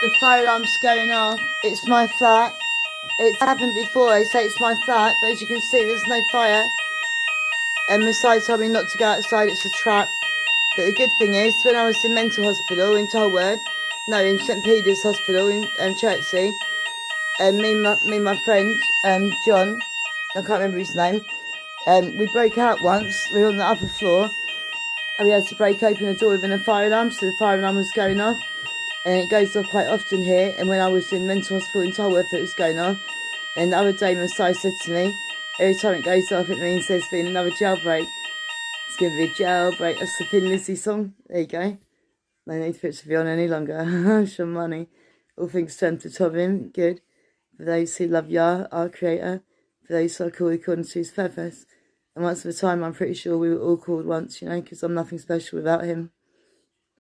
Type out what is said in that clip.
The fire alarm's going off. It's my flat. It's happened before. I say it's my flat, but as you can see, there's no fire. And Messiah told me not to go outside. It's a trap. But the good thing is, when I was in mental hospital in Tolworth, no, in St Peter's Hospital in Chertsey, and me and my friend John, I can't remember his name, we broke out once. We were on the upper floor, and we had to break open the door with a fire alarm, so the fire alarm was going off. And it goes off quite often here. And when I was in mental hospital in Tolworth, it was going off. And the other day, Messiah said to me, every time it goes off, it means there's been another jailbreak. It's going to be a jailbreak. That's the Thin Lizzy song. There you go. No need for it to be on any longer. Some money. All things turn to Tobin. Good. For those who love Yah, our creator. For those who are called according to his purpose. And once at a time, I'm pretty sure we were all called once, you know, because I'm nothing special without him.